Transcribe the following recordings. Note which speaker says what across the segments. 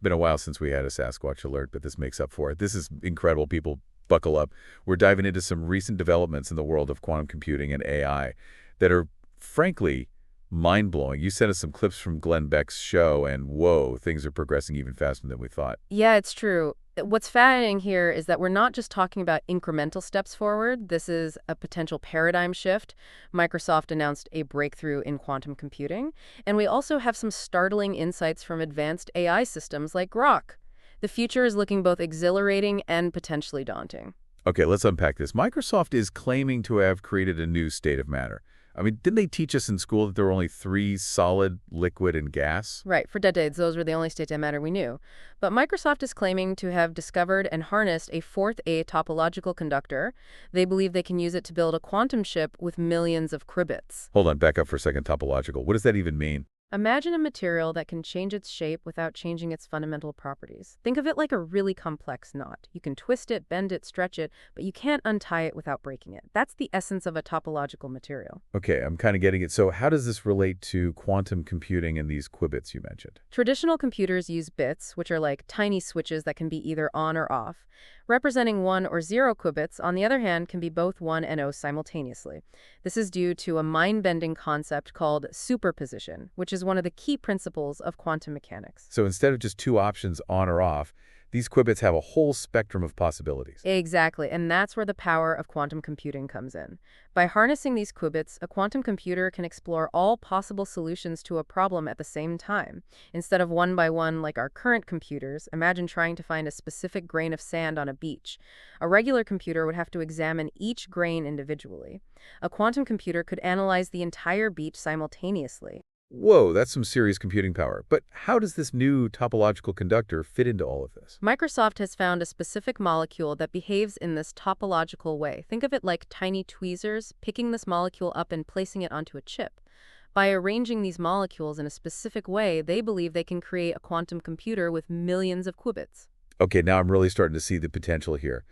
Speaker 1: Been a while since we had a Sasquatch alert, but this makes up for it. This is incredible, people. Buckle up. We're diving into some recent developments in the world of quantum computing and AI that are, frankly, mind-blowing. You sent us some clips from Glenn Beck's show, and whoa, things are progressing even faster than we thought.
Speaker 2: Yeah, it's true. What's fascinating here is that we're not just talking about incremental steps forward. This is a potential paradigm shift. Microsoft announced a breakthrough in quantum computing. And we also have some startling insights from advanced AI systems like Grok. The future is looking both exhilarating and potentially daunting.
Speaker 1: Okay, let's unpack this. Microsoft is claiming to have created a new state of matter. I mean, didn't they teach us in school that there were only three: solid, liquid, and gas?
Speaker 2: Right, for decades, those were the only states of matter we knew. But Microsoft is claiming to have discovered and harnessed a fourth A topological conductor. They believe they can use it to build a quantum chip with millions of qubits.
Speaker 1: Hold on, back up for a second. Topological. What does that even mean?
Speaker 2: Imagine a material that can change its shape without changing its fundamental properties. Think of it like a really complex knot. You can twist it, bend it, stretch it, but you can't untie it without breaking it. That's the essence of a topological material.
Speaker 1: Okay, I'm kind of getting it. So how does this relate to quantum computing and these qubits you mentioned?
Speaker 2: Traditional computers use bits, which are like tiny switches that can be either on or off. Representing 1 or 0 qubits, on the other hand, can be both 1 and 0 simultaneously. This is due to a mind-bending concept called superposition, which is one of the key principles of quantum mechanics.
Speaker 1: So instead of just two options, on or off, these qubits have a whole spectrum of possibilities.
Speaker 2: Exactly, and that's where the power of quantum computing comes in. By harnessing these qubits, a quantum computer can explore all possible solutions to a problem at the same time. Instead of one by one like our current computers, imagine trying to find a specific grain of sand on a beach. A regular computer would have to examine each grain individually. A quantum computer could analyze the entire beach simultaneously.
Speaker 1: Whoa, that's some serious computing power. But how does this new topological conductor fit into all of this?
Speaker 2: Microsoft has found a specific molecule that behaves in this topological way. Think of it like tiny tweezers, picking this molecule up and placing it onto a chip. By arranging these molecules in a specific way, they believe they can create a quantum computer with millions of qubits.
Speaker 1: Okay, now I'm really starting to see the potential here.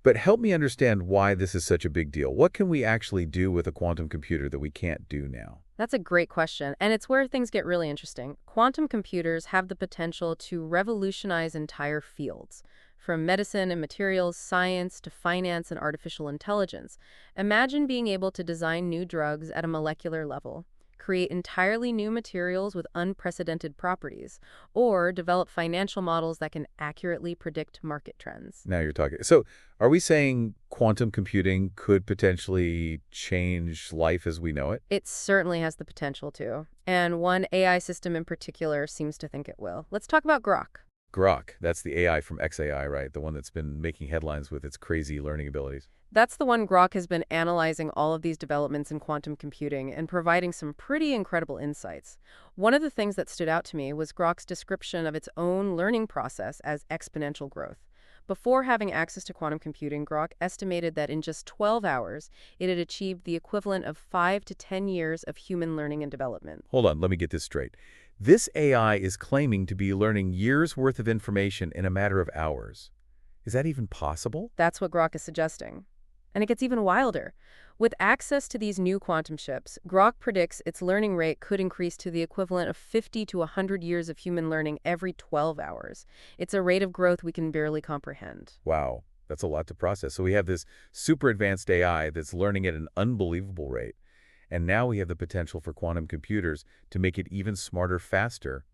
Speaker 1: But help me understand why this is such a big deal. What can we actually do with a quantum computer that we can't do now?
Speaker 2: That's a great question, and it's where things get really interesting. Quantum computers have the potential to revolutionize entire fields, from medicine and materials science to finance and artificial intelligence. Imagine being able to design new drugs at a molecular level, create entirely new materials with unprecedented properties, or develop financial models that can accurately predict market trends.
Speaker 1: Now you're talking. So are we saying quantum computing could potentially change life as we know it?
Speaker 2: It certainly has the potential to, and one AI system in particular seems to think it will. Let's talk about Grok.
Speaker 1: Grok, that's the AI from xAI, right? The one that's been making headlines with its crazy learning abilities.
Speaker 2: That's the one. Grok has been analyzing all of these developments in quantum computing and providing some pretty incredible insights. One of the things that stood out to me was Grok's description of its own learning process as exponential growth. Before having access to quantum computing, Grok estimated that in just 12 hours, it had achieved the equivalent of 5 to 10 years of human learning and development.
Speaker 1: Hold on, let me get this straight. This AI is claiming to be learning years' worth of information in a matter of hours. Is that even possible?
Speaker 2: That's what Grok is suggesting. And it gets even wilder. With access to these new quantum chips, Grok predicts its learning rate could increase to the equivalent of 50 to 100 years of human learning every 12 hours. It's a rate of growth we can barely comprehend.
Speaker 1: Wow, that's a lot to process. So we have this super advanced AI that's learning at an unbelievable rate. And now we have the potential for quantum computers to make it even smarter faster.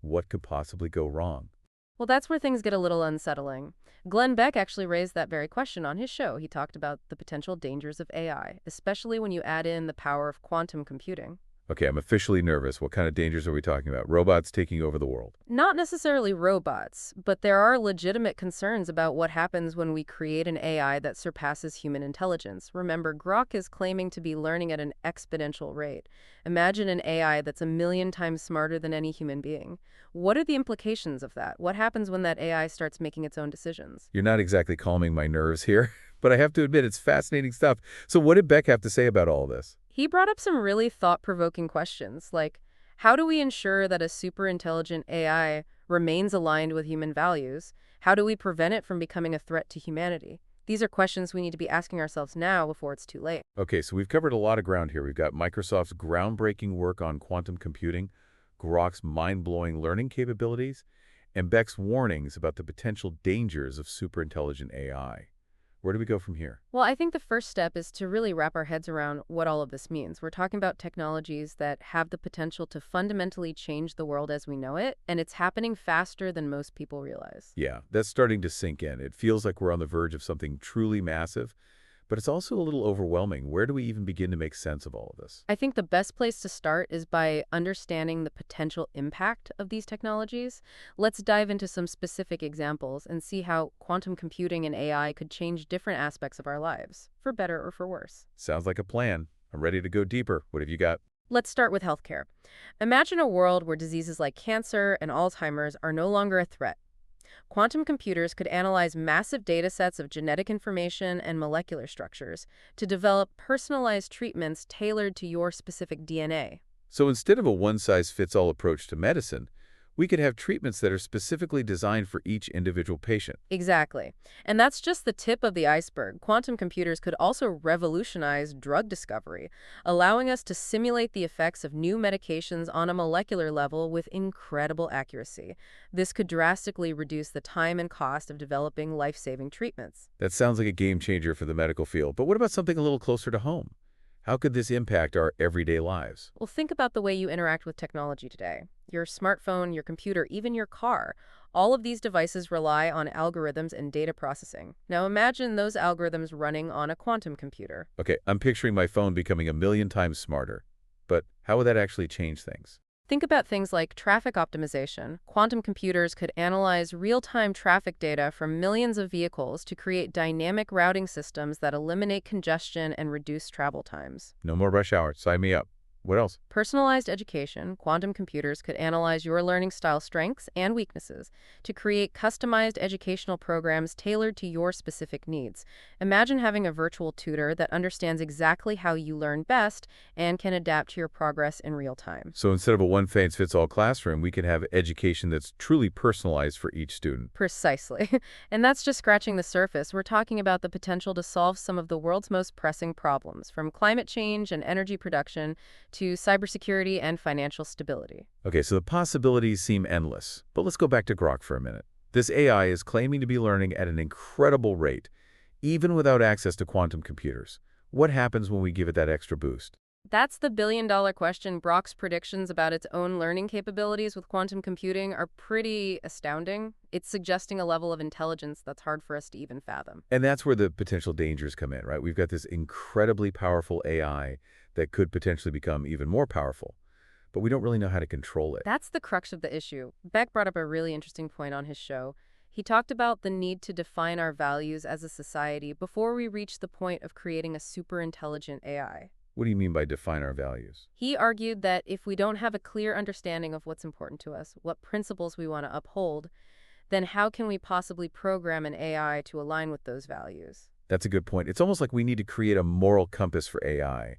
Speaker 1: What could possibly go wrong?
Speaker 2: Well, that's where things get a little unsettling. Glenn Beck actually raised that very question on his show. He talked about the potential dangers of AI, especially when you add in the power of quantum computing.
Speaker 1: Okay, I'm officially nervous. What kind of dangers are we talking about? Robots taking over the world?
Speaker 2: Not necessarily robots, but there are legitimate concerns about what happens when we create an AI that surpasses human intelligence. Remember, Grok is claiming to be learning at an exponential rate. Imagine an AI that's a million times smarter than any human being. What are the implications of that? What happens when that AI starts making its own decisions?
Speaker 1: You're not exactly calming my nerves here, but I have to admit it's fascinating stuff. So what did Beck have to say about all this?
Speaker 2: He brought up some really thought-provoking questions, like how do we ensure that a super-intelligent AI remains aligned with human values? How do we prevent it from becoming a threat to humanity? These are questions we need to be asking ourselves now before it's too late.
Speaker 1: Okay, so we've covered a lot of ground here. We've got Microsoft's groundbreaking work on quantum computing, Grok's mind-blowing learning capabilities, and Beck's warnings about the potential dangers of superintelligent AI. Where do we go from here?
Speaker 2: Well, I think the first step is to really wrap our heads around what all of this means. We're talking about technologies that have the potential to fundamentally change the world as we know it, and it's happening faster than most people realize.
Speaker 1: Yeah, that's starting to sink in. It feels like we're on the verge of something truly massive, but it's also a little overwhelming. Where do we even begin to make sense of all of this?
Speaker 2: I think the best place to start is by understanding the potential impact of these technologies. Let's dive into some specific examples and see how quantum computing and AI could change different aspects of our lives, for better or for worse.
Speaker 1: Sounds like a plan. I'm ready to go deeper. What have you got?
Speaker 2: Let's start with healthcare. Imagine a world where diseases like cancer and Alzheimer's are no longer a threat. Quantum computers could analyze massive data sets of genetic information and molecular structures to develop personalized treatments tailored to your specific DNA.
Speaker 1: So instead of a one-size-fits-all approach to medicine, we could have treatments that are specifically designed for each individual patient.
Speaker 2: Exactly. And that's just the tip of the iceberg. Quantum computers could also revolutionize drug discovery, allowing us to simulate the effects of new medications on a molecular level with incredible accuracy. This could drastically reduce the time and cost of developing life-saving treatments.
Speaker 1: That sounds like a game changer for the medical field. But what about something a little closer to home? How could this impact our everyday lives?
Speaker 2: Well, think about the way you interact with technology today. Your smartphone, your computer, even your car. All of these devices rely on algorithms and data processing. Now imagine those algorithms running on a quantum computer.
Speaker 1: Okay, I'm picturing my phone becoming a million times smarter. But how would that actually change things?
Speaker 2: Think about things like traffic optimization. Quantum computers could analyze real-time traffic data from millions of vehicles to create dynamic routing systems that eliminate congestion and reduce travel times.
Speaker 1: No more rush hour. Sign me up. What else?
Speaker 2: Personalized education. Quantum computers could analyze your learning style strengths and weaknesses to create customized educational programs tailored to your specific needs. Imagine having a virtual tutor that understands exactly how you learn best and can adapt to your progress in real time.
Speaker 1: So instead of a one-size-fits-all classroom, we can have education that's truly personalized for each student.
Speaker 2: Precisely. And that's just scratching the surface. We're talking about the potential to solve some of the world's most pressing problems, from climate change and energy production to cybersecurity and financial stability.
Speaker 1: Okay, so the possibilities seem endless. But let's go back to Grok for a minute. This AI is claiming to be learning at an incredible rate, even without access to quantum computers. What happens when we give it that extra boost?
Speaker 2: That's the billion-dollar question. Grok's predictions about its own learning capabilities with quantum computing are pretty astounding. It's suggesting a level of intelligence that's hard for us to even fathom.
Speaker 1: And that's where the potential dangers come in, right? We've got this incredibly powerful AI that could potentially become even more powerful, but we don't really know how to control it.
Speaker 2: That's the crux of the issue. Beck brought up a really interesting point on his show. He talked about the need to define our values as a society before we reach the point of creating a super intelligent AI.
Speaker 1: What do you mean by define our values?
Speaker 2: He argued that if we don't have a clear understanding of what's important to us, what principles we want to uphold, then how can we possibly program an AI to align with those values?
Speaker 1: That's a good point. It's almost like we need to create a moral compass for AI.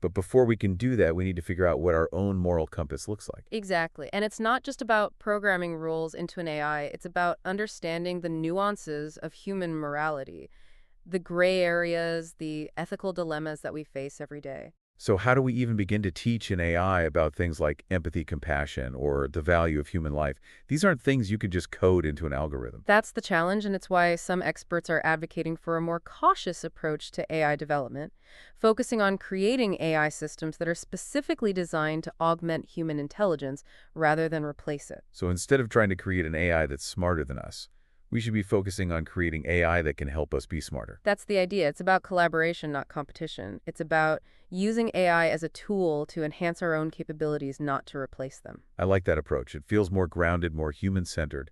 Speaker 1: But before we can do that, we need to figure out what our own moral compass looks like.
Speaker 2: Exactly. And it's not just about programming rules into an AI. It's about understanding the nuances of human morality, the gray areas, the ethical dilemmas that we face every day.
Speaker 1: So how do we even begin to teach an AI about things like empathy, compassion, or the value of human life? These aren't things you could just code into an algorithm.
Speaker 2: That's the challenge, and it's why some experts are advocating for a more cautious approach to AI development, focusing on creating AI systems that are specifically designed to augment human intelligence rather than replace it.
Speaker 1: So instead of trying to create an AI that's smarter than us, we should be focusing on creating AI that can help us be smarter.
Speaker 2: That's the idea. It's about collaboration, not competition. It's about using AI as a tool to enhance our own capabilities, not to replace them.
Speaker 1: I like that approach. It feels more grounded, more human-centered.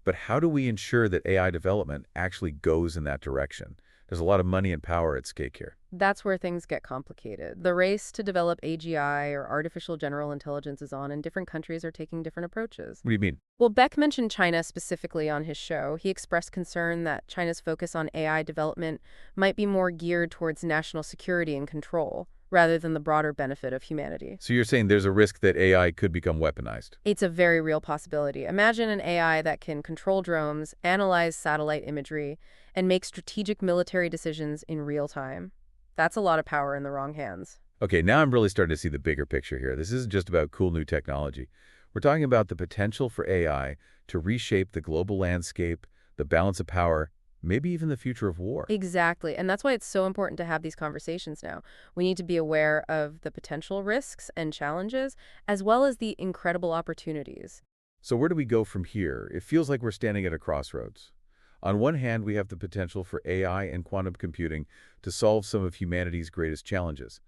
Speaker 1: But how do we ensure that AI development actually goes in that direction? There's a lot of money and power at stake here.
Speaker 2: That's where things get complicated. The race to develop AGI, or artificial general intelligence, is on, and different countries are taking different approaches.
Speaker 1: What do you mean?
Speaker 2: Well, Beck mentioned China specifically on his show. He expressed concern that China's focus on AI development might be more geared towards national security and control, rather than the broader benefit of humanity.
Speaker 1: So you're saying there's a risk that AI could become weaponized?
Speaker 2: It's a very real possibility. Imagine an AI that can control drones, analyze satellite imagery, and make strategic military decisions in real time. That's a lot of power in the wrong hands.
Speaker 1: Okay, now I'm really starting to see the bigger picture here. This isn't just about cool new technology. We're talking about the potential for AI to reshape the global landscape, the balance of power, maybe even the future of war.
Speaker 2: Exactly. And that's why it's so important to have these conversations now. We need to be aware of the potential risks and challenges, as well as the incredible opportunities.
Speaker 1: So where do we go from here? It feels like we're standing at a crossroads. On one hand, we have the potential for AI and quantum computing to solve some of humanity's greatest challenges.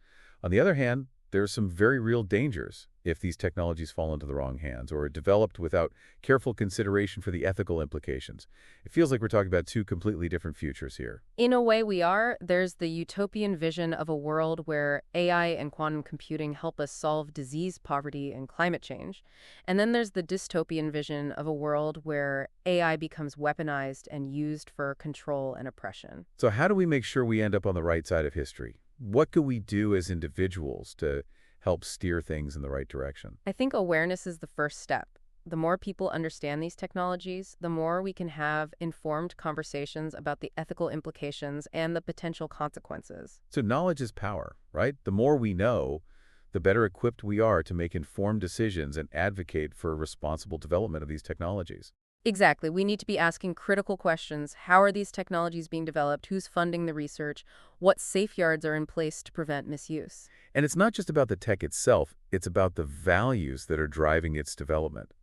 Speaker 1: On the other hand, there are some very real dangers if these technologies fall into the wrong hands or are developed without careful consideration for the ethical implications. It feels like we're talking about two completely different futures here.
Speaker 2: In a way, we are. There's the utopian vision of a world where AI and quantum computing help us solve disease, poverty, and climate change. And then there's the dystopian vision of a world where AI becomes weaponized and used for control and oppression.
Speaker 1: So how do we make sure we end up on the right side of history? What could we do as individuals to help steer things in the right direction?
Speaker 2: I think awareness is the first step. The more people understand these technologies, the more we can have informed conversations about the ethical implications and the potential consequences.
Speaker 1: So knowledge is power, right? The more we know, the better equipped we are to make informed decisions and advocate for responsible development of these technologies.
Speaker 2: Exactly. We need to be asking critical questions. How are these technologies being developed? Who's funding the research? What safeguards are in place to prevent misuse?
Speaker 1: And it's not just about the tech itself, it's about the values that are driving its development.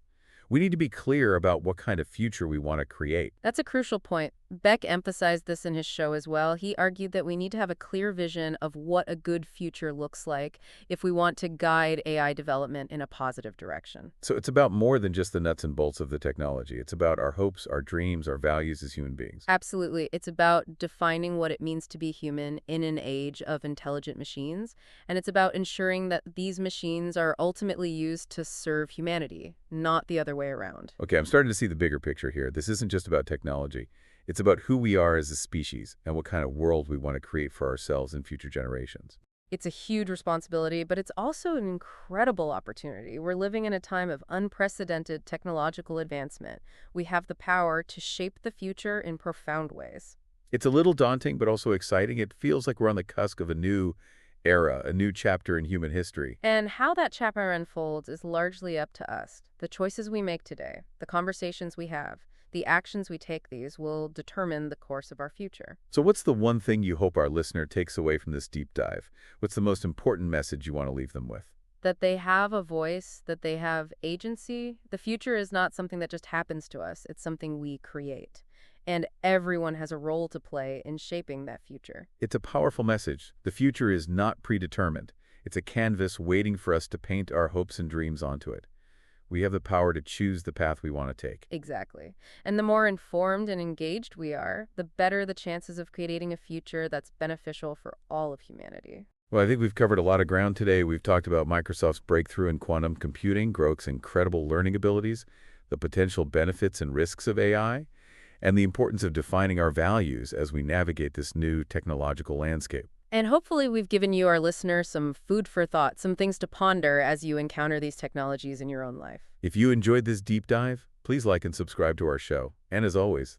Speaker 1: We need to be clear about what kind of future we want to create.
Speaker 2: That's a crucial point. Beck emphasized this in his show as well. He argued that we need to have a clear vision of what a good future looks like if we want to guide AI development in a positive direction.
Speaker 1: So it's about more than just the nuts and bolts of the technology. It's about our hopes, our dreams, our values as human beings.
Speaker 2: Absolutely. It's about defining what it means to be human in an age of intelligent machines, and it's about ensuring that these machines are ultimately used to serve humanity, not the other way around.
Speaker 1: Okay, I'm starting to see the bigger picture here. This isn't just about technology. It's about who we are as a species and what kind of world we want to create for ourselves and future generations.
Speaker 2: It's a huge responsibility, but it's also an incredible opportunity. We're living in a time of unprecedented technological advancement. We have the power to shape the future in profound ways.
Speaker 1: It's a little daunting, but also exciting. It feels like we're on the cusp of a new era, a new chapter in human history.
Speaker 2: And how that chapter unfolds is largely up to us. The choices we make today, the conversations we have, the actions we take these will determine the course of our future.
Speaker 1: So what's the one thing you hope our listener takes away from this deep dive? What's the most important message you want to leave them with?
Speaker 2: That they have a voice, that they have agency. The future is not something that just happens to us. It's something we create. And everyone has a role to play in shaping that future.
Speaker 1: It's a powerful message. The future is not predetermined. It's a canvas waiting for us to paint our hopes and dreams onto it. We have the power to choose the path we want to take.
Speaker 2: Exactly. And the more informed and engaged we are, the better the chances of creating a future that's beneficial for all of humanity.
Speaker 1: Well, I think we've covered a lot of ground today. We've talked about Microsoft's breakthrough in quantum computing, Grok's incredible learning abilities, the potential benefits and risks of AI, and the importance of defining our values as we navigate this new technological landscape.
Speaker 2: And hopefully we've given you, our listeners, some food for thought, some things to ponder as you encounter these technologies in your own life.
Speaker 1: If you enjoyed this deep dive, please like and subscribe to our show. And as always,